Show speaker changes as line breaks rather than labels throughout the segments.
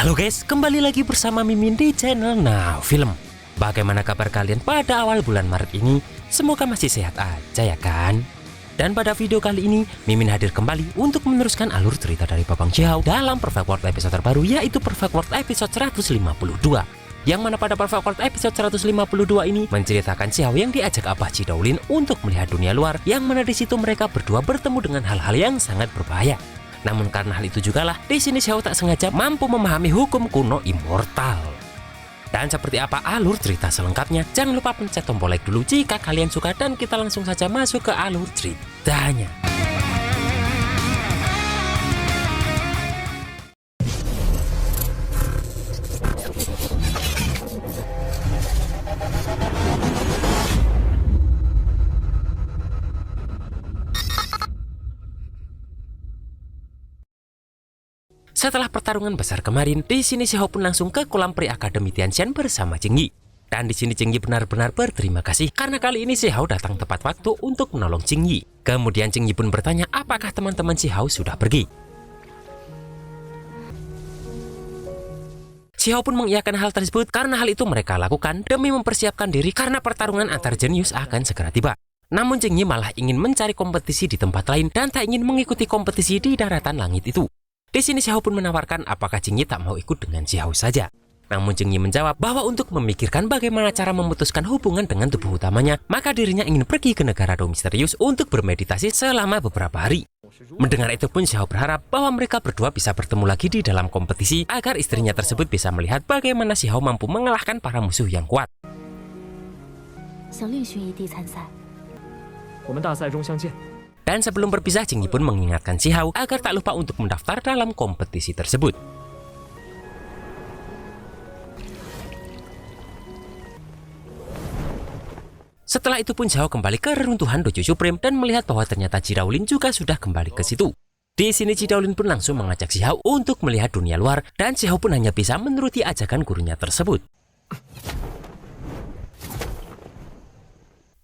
Halo guys, kembali lagi bersama Mimin di channel Now Film. Bagaimana kabar kalian pada awal bulan Maret ini? Semoga masih sehat aja ya kan? Dan pada video kali ini, Mimin hadir kembali untuk meneruskan alur cerita dari Babang Xiao dalam Perfect World episode terbaru, yaitu Perfect World episode 152. Yang mana pada Perfect World episode 152 ini menceritakan Xiao yang diajak Abah Chidaolin untuk melihat dunia luar, yang mana di situ mereka berdua bertemu dengan hal-hal yang sangat berbahaya. Namun karena hal itu jugalah, di sini Xiao tak sengaja mampu memahami hukum kuno immortal. Dan seperti apa alur cerita selengkapnya, jangan lupa pencet tombol like dulu jika kalian suka, dan kita langsung saja masuk ke alur ceritanya. Setelah pertarungan besar kemarin, di sini Xiao pun langsung ke kolam Pri Akademi Tianxian bersama Jing Yi. Dan di sini Jing Yi benar-benar berterima kasih karena kali ini Xiao datang tepat waktu untuk menolong Jing Yi. Kemudian Jing Yi pun bertanya apakah teman-teman Xiao sudah pergi. Xiao pun mengiyakan hal tersebut karena hal itu mereka lakukan demi mempersiapkan diri karena pertarungan antar jenius akan segera tiba. Namun Jing Yi malah ingin mencari kompetisi di tempat lain dan tak ingin mengikuti kompetisi di daratan langit itu. Di sini Xiao pun menawarkan apakah Jing Yi tak mau ikut dengan Xiao saja. Namun Jing Yi menjawab bahwa untuk memikirkan bagaimana cara memutuskan hubungan dengan tubuh utamanya, maka dirinya ingin pergi ke negara Do misterius untuk bermeditasi selama beberapa hari. Mendengar itu pun Xiao berharap bahwa mereka berdua bisa bertemu lagi di dalam kompetisi agar istrinya tersebut bisa melihat bagaimana Xiao mampu mengalahkan para musuh yang kuat. Dan sebelum berpisah, Jing Yi pun mengingatkan Xiao agar tak lupa untuk mendaftar dalam kompetisi tersebut. Setelah itu pun Xiao kembali ke reruntuhan Dojo Supreme dan melihat bahwa ternyata Chidaolin juga sudah kembali ke situ. Di sini Chidaolin pun langsung mengajak Xiao untuk melihat dunia luar, dan Xiao pun hanya bisa menuruti ajakan gurunya tersebut.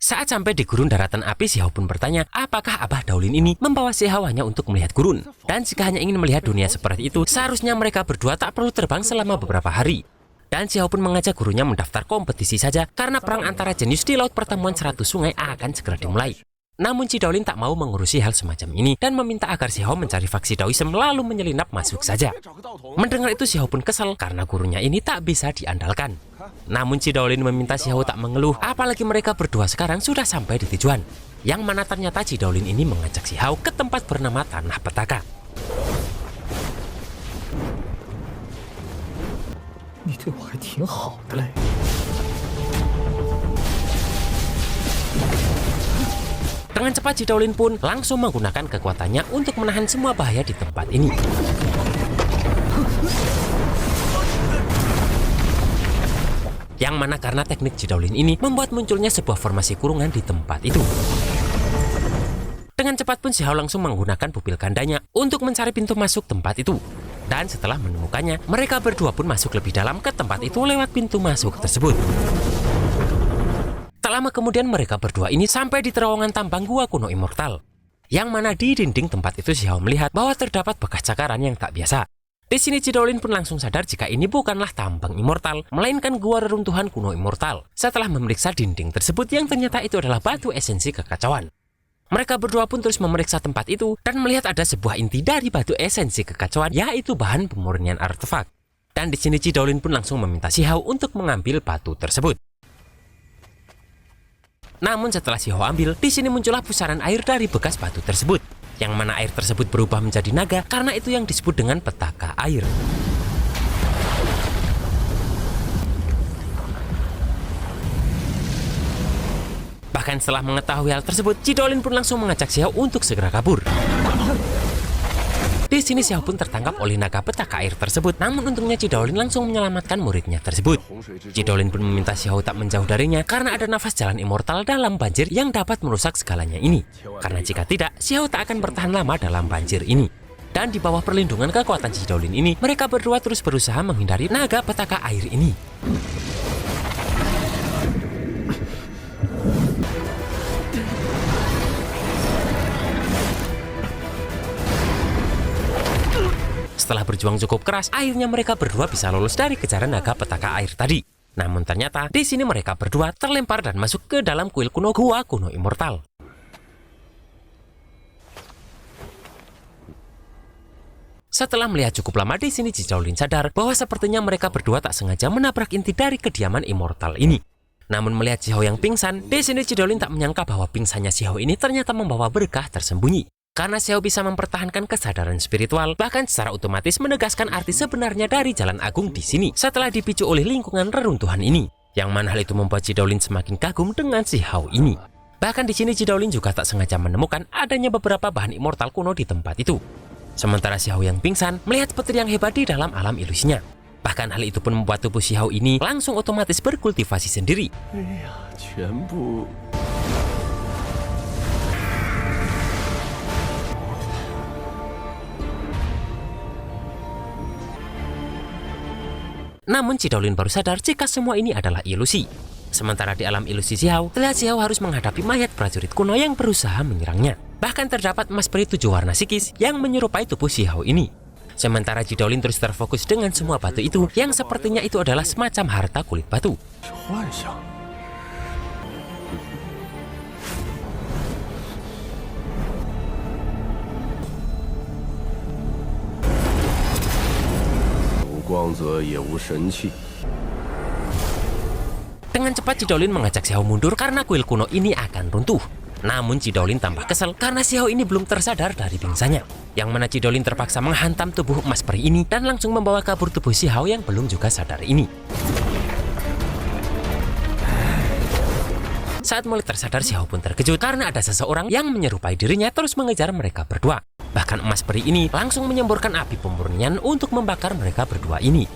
Saat sampai di gurun daratan api, Xiao pun bertanya apakah Abah Daolin ini membawa Xiao hanya untuk melihat gurun. Dan jika hanya ingin melihat dunia seperti itu, seharusnya mereka berdua tak perlu terbang selama beberapa hari. Dan Xiao pun mengajak gurunya mendaftar kompetisi saja karena perang antara jenius di laut pertemuan 100 sungai akan segera dimulai. Namun Chidaolin tak mau mengurusi hal semacam ini dan meminta agar Xiao mencari faksi Daoism lalu menyelinap masuk saja. Mendengar itu Xiao pun kesal karena gurunya ini tak bisa diandalkan. Namun Chidaolin meminta Xiao tak mengeluh, apalagi mereka berdua sekarang sudah sampai di tujuan. Yang mana ternyata Chidaolin ini mengajak Xiao ke tempat bernama Tanah Petaka. Dengan cepat Chidaolin pun langsung menggunakan kekuatannya untuk menahan semua bahaya di tempat ini. Yang mana karena teknik Chidaolin ini membuat munculnya sebuah formasi kurungan di tempat itu. Dengan cepat pun Xiao langsung menggunakan pupil gandanya untuk mencari pintu masuk tempat itu. Dan setelah menemukannya, mereka berdua pun masuk lebih dalam ke tempat itu lewat pintu masuk tersebut. Tak lama kemudian mereka berdua ini sampai di terowongan tambang gua kuno immortal. Yang mana di dinding tempat itu Xiao melihat bahwa terdapat bekas cakaran yang tak biasa. Di sini Chidaolin pun langsung sadar jika ini bukanlah tambang immortal, melainkan gua reruntuhan kuno immortal. Setelah memeriksa dinding tersebut yang ternyata itu adalah batu esensi kekacauan. Mereka berdua pun terus memeriksa tempat itu dan melihat ada sebuah inti dari batu esensi kekacauan, yaitu bahan pemurnian artefak. Dan di sini Chidaolin pun langsung meminta Xiao untuk mengambil batu tersebut. Namun setelah Xiao ambil, di sini muncullah pusaran air dari bekas batu tersebut, yang mana air tersebut berubah menjadi naga karena itu yang disebut dengan petaka air. Bahkan setelah mengetahui hal tersebut, Chidaolin pun langsung mengajak Xiao untuk segera kabur. Di sini Xiao pun tertangkap oleh naga petaka air tersebut, namun untungnya Chidaolin langsung menyelamatkan muridnya tersebut. Chidaolin pun meminta Xiao tak menjauh darinya karena ada nafas jalan immortal dalam banjir yang dapat merusak segalanya ini. Karena jika tidak, Xiao tak akan bertahan lama dalam banjir ini. Dan di bawah perlindungan kekuatan Chidaolin ini, mereka berdua terus berusaha menghindari naga petaka air ini. Setelah berjuang cukup keras, akhirnya mereka berdua bisa lolos dari kejaran naga petaka air tadi. Namun ternyata di sini mereka berdua terlempar dan masuk ke dalam kuil kuno gua kuno immortal. Setelah melihat cukup lama di sini, Jidaolin sadar bahwa sepertinya mereka berdua tak sengaja menabrak inti dari kediaman immortal ini. Namun melihat Xiao yang pingsan, di sini Jidaolin tak menyangka bahwa pingsannya Xiao ini ternyata membawa berkah tersembunyi. Karena Xiao bisa mempertahankan kesadaran spiritual, bahkan secara otomatis menegaskan arti sebenarnya dari Jalan Agung di sini setelah dipicu oleh lingkungan reruntuhan ini. Yang mana hal itu membuat Jidaolin semakin kagum dengan Xiao ini. Bahkan di sini Jidaolin juga tak sengaja menemukan adanya beberapa bahan immortal kuno di tempat itu. Sementara Xiao yang pingsan melihat petir yang hebat di dalam alam ilusinya. Bahkan hal itu pun membuat tubuh Xiao ini langsung otomatis berkultivasi sendiri. Namun Jidaolin baru sadar jika semua ini adalah ilusi. Sementara di alam ilusi Xiao, terlihat Xiao harus menghadapi mayat prajurit kuno yang berusaha menyerangnya. Bahkan terdapat emas peri 7 warna psikis yang menyerupai tubuh Xiao ini. Sementara Jidaolin terus terfokus dengan semua batu itu yang sepertinya itu adalah semacam harta kulit batu. Dengan cepat Jidaolin mengajak Xiao mundur karena kuil kuno ini akan runtuh. Namun Jidaolin tambah kesel karena Xiao ini belum tersadar dari pingsannya. Yang mana Jidaolin terpaksa menghantam tubuh emas peri ini dan langsung membawa kabur tubuh Xiao yang belum juga sadar ini. Saat mulai tersadar, Xiao pun terkejut karena ada seseorang yang menyerupai dirinya terus mengejar mereka berdua. Bahkan emas peri ini langsung menyemburkan api pemurnian untuk membakar mereka berdua ini.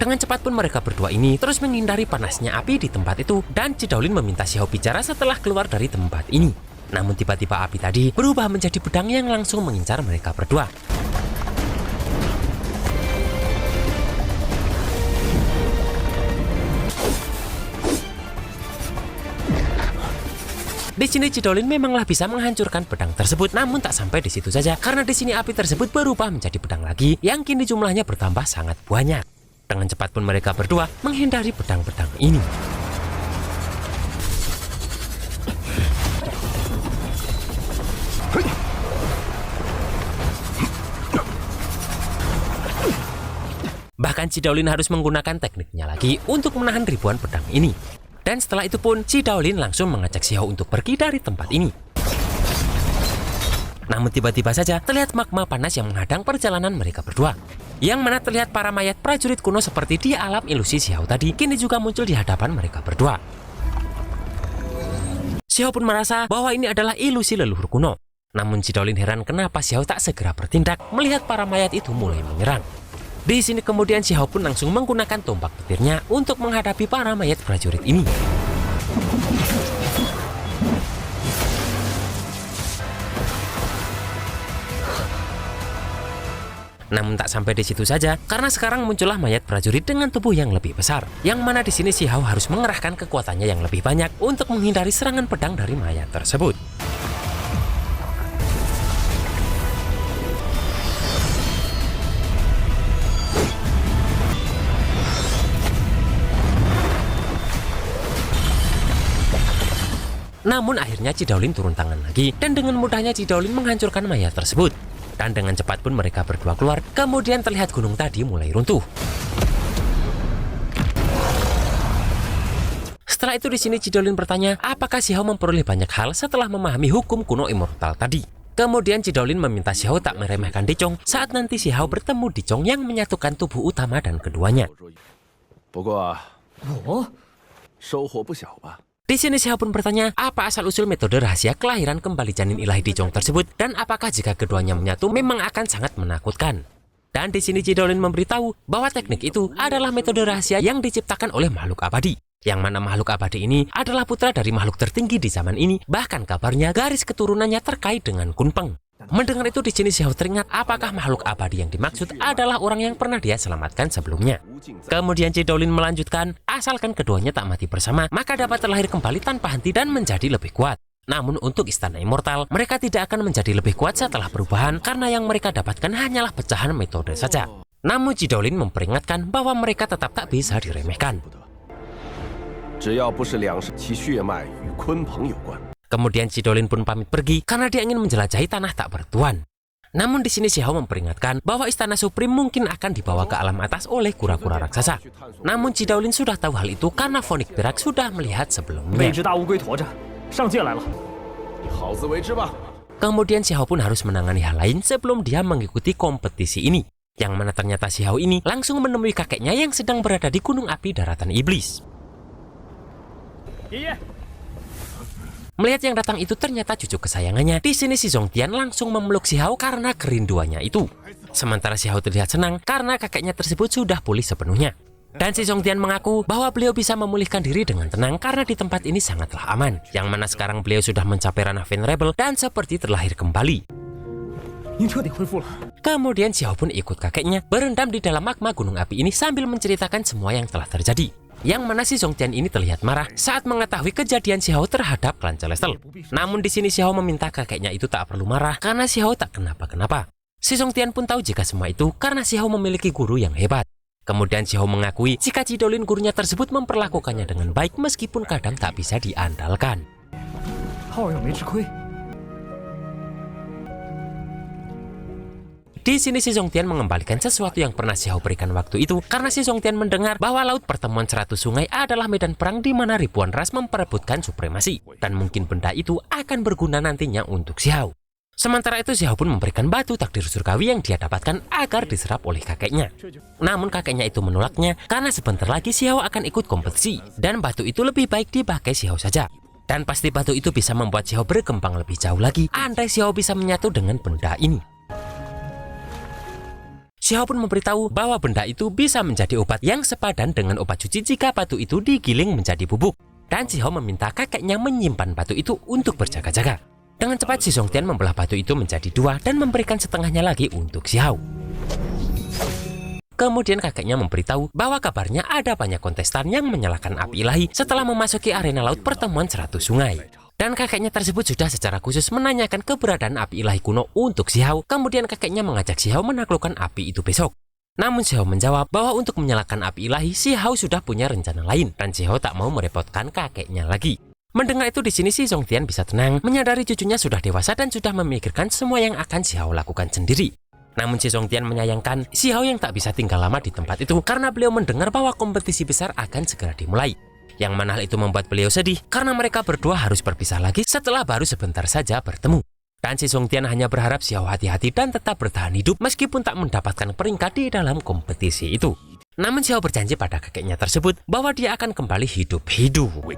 Dengan cepat pun mereka berdua ini terus menghindari panasnya api di tempat itu dan Jidaolin meminta Xiao bicara setelah keluar dari tempat ini. Namun tiba-tiba api tadi berubah menjadi pedang yang langsung mengincar mereka berdua. Di sini Jidaolin memanglah bisa menghancurkan pedang tersebut, namun tak sampai di situ saja karena di sini api tersebut berubah menjadi pedang lagi yang kini jumlahnya bertambah sangat banyak. Dengan cepat pun mereka berdua menghindari pedang-pedang ini. Bahkan Jidaolin harus menggunakan tekniknya lagi untuk menahan ribuan pedang ini. Dan setelah itu pun Jidaolin langsung mengajak Xiao untuk pergi dari tempat ini. Namun tiba-tiba saja terlihat magma panas yang menghadang perjalanan mereka berdua. Yang mana terlihat para mayat prajurit kuno seperti di alam ilusi Xiao tadi kini juga muncul di hadapan mereka berdua. Xiao pun merasa bahwa ini adalah ilusi leluhur kuno. Namun Jidaolin heran kenapa Xiao tak segera bertindak melihat para mayat itu mulai menyerang. Di sini kemudian Xiao pun langsung menggunakan tombak petirnya untuk menghadapi para mayat prajurit ini. Namun tak sampai di situ saja, karena sekarang muncullah mayat prajurit dengan tubuh yang lebih besar. Yang mana di sini Xiao harus mengerahkan kekuatannya yang lebih banyak untuk menghindari serangan pedang dari mayat tersebut. Namun akhirnya Jidaolin turun tangan lagi dan dengan mudahnya Jidaolin menghancurkan mayat tersebut. Dan dengan cepat pun mereka berdua keluar, kemudian terlihat gunung tadi mulai runtuh. Setelah itu di sini Jidaolin bertanya, apakah Xiao memperoleh banyak hal setelah memahami hukum kuno immortal tadi. Kemudian Jidaolin meminta Xiao tak meremehkan Dicong saat nanti Xiao bertemu Dicong yang menyatukan tubuh utama dan keduanya. Di sini Xiao pun bertanya, apa asal-usul metode rahasia kelahiran kembali janin ilahi Dicong tersebut dan apakah jika keduanya menyatu memang akan sangat menakutkan. Dan di sini Jidaolin memberitahu bahwa teknik itu adalah metode rahasia yang diciptakan oleh makhluk abadi. Yang mana makhluk abadi ini adalah putra dari makhluk tertinggi di zaman ini, bahkan kabarnya garis keturunannya terkait dengan Kunpeng. Mendengar itu di sini Xiao teringat apakah makhluk abadi yang dimaksud adalah orang yang pernah dia selamatkan sebelumnya. Kemudian Jidaolin melanjutkan, asalkan keduanya tak mati bersama, maka dapat terlahir kembali tanpa henti dan menjadi lebih kuat. Namun untuk istana immortal, mereka tidak akan menjadi lebih kuat setelah perubahan karena yang mereka dapatkan hanyalah pecahan metode saja. Namun Jidolin memperingatkan bahwa mereka tetap tak bisa diremehkan. Kemudian Jidolin pun pamit pergi karena dia ingin menjelajahi tanah tak bertuan. Namun di sini Xiahou memperingatkan bahwa istana Supreme mungkin akan dibawa ke alam atas oleh kura-kura raksasa. Namun Jidolin sudah tahu hal itu karena Phoenix Berak sudah melihat sebelumnya. Kemudian Xiahou pun harus menangani hal lain sebelum dia mengikuti kompetisi ini. Yang mana ternyata Xiahou ini langsung menemui kakeknya yang sedang berada di gunung api daratan iblis. Melihat yang datang itu ternyata cucu kesayangannya. Di sini si Zongtian langsung memeluk Xiahou karena kerinduannya itu. Sementara Xiahou terlihat senang karena kakeknya tersebut sudah pulih sepenuhnya. Dan si Zongtian mengaku bahwa beliau bisa memulihkan diri dengan tenang karena di tempat ini sangatlah aman. Yang mana sekarang beliau sudah mencapai ranah Venerable dan seperti terlahir kembali. Kemudian Xiahou pun ikut kakeknya berendam di dalam magma gunung api ini sambil menceritakan semua yang telah terjadi. Yang mana si Zongtian ini terlihat marah saat mengetahui kejadian Xiahou terhadap klan Celestial. Namun di sini Xiahou meminta kakeknya itu tak perlu marah karena Xiahou tak kenapa-kenapa. Si Zongtian pun tahu jika semua itu karena Xiahou memiliki guru yang hebat. Kemudian Xiahou mengakui jika Jidolin gurunya tersebut memperlakukannya dengan baik meskipun kadang tak bisa diandalkan. Di sini si Zongtian mengembalikan sesuatu yang pernah Xiahou berikan waktu itu karena si Zongtian mendengar bahwa laut pertemuan 100 sungai adalah medan perang di mana ribuan ras memperebutkan supremasi dan mungkin benda itu akan berguna nantinya untuk Xiahou. Sementara itu Xiahou pun memberikan batu takdir surgawi yang dia dapatkan agar diserap oleh kakeknya. Namun kakeknya itu menolaknya karena sebentar lagi Xiahou akan ikut kompetisi dan batu itu lebih baik dipakai Xiahou saja. Dan pasti batu itu bisa membuat Xiahou berkembang lebih jauh lagi andai Xiahou bisa menyatu dengan benda ini. Xiahou pun memberitahu bahwa benda itu bisa menjadi obat yang sepadan dengan obat cuci jika batu itu digiling menjadi bubuk. Dan Xiahou meminta kakeknya menyimpan batu itu untuk berjaga-jaga. Dengan cepat si Zongtian membelah batu itu menjadi dua dan memberikan setengahnya lagi untuk Xiahou. Kemudian kakeknya memberitahu bahwa kabarnya ada banyak kontestan yang menyalakan api ilahi setelah memasuki arena laut pertemuan 100 sungai. Dan kakeknya tersebut sudah secara khusus menanyakan keberadaan api ilahi kuno untuk Xiahou. Kemudian kakeknya mengajak Xiahou menaklukkan api itu besok. Namun Xiahou menjawab bahwa untuk menyalakan api ilahi, Xiahou sudah punya rencana lain dan Xiahou tak mau merepotkan kakeknya lagi. Mendengar itu di sini si Zongtian bisa tenang, menyadari cucunya sudah dewasa dan sudah memikirkan semua yang akan Xiahou lakukan sendiri. Namun si Zongtian menyayangkan Xiahou yang tak bisa tinggal lama di tempat itu karena beliau mendengar bahwa kompetisi besar akan segera dimulai. Yang mana hal itu membuat beliau sedih karena mereka berdua harus berpisah lagi setelah baru sebentar saja bertemu. Dan si Zongtian hanya berharap Xiahou hati-hati dan tetap bertahan hidup meskipun tak mendapatkan peringkat di dalam kompetisi itu. Namun Xiahou berjanji pada kakeknya tersebut bahwa dia akan kembali hidup-hidup.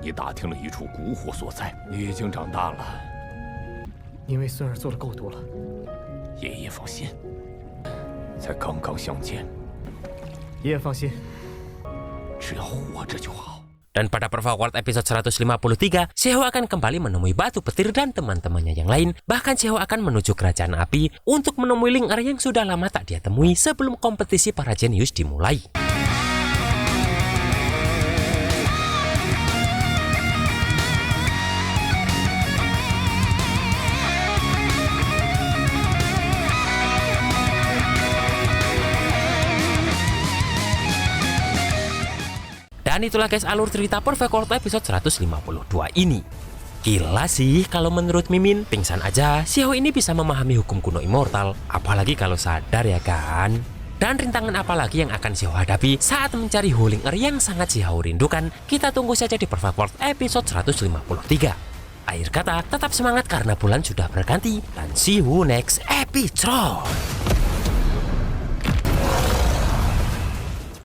Dan pada Perfect World episode 153, Xiahou akan kembali menemui Batu Petir dan teman-temannya yang lain. Bahkan Xiahou akan menuju kerajaan api untuk menemui Ling Er yang sudah lama tak dia temui sebelum kompetisi para jenius dimulai. Dan itulah guys alur cerita Perfect World episode 152 ini. Gila sih kalau menurut Mimin, pingsan aja Xiahou ini bisa memahami hukum kuno immortal, apalagi kalau sadar ya kan. Dan rintangan apalagi yang akan Xiahou hadapi saat mencari Ling Er yang sangat Xiahou rindukan, kita tunggu saja di Perfect World episode 153. Akhir kata, tetap semangat karena bulan sudah berganti dan see you next episode.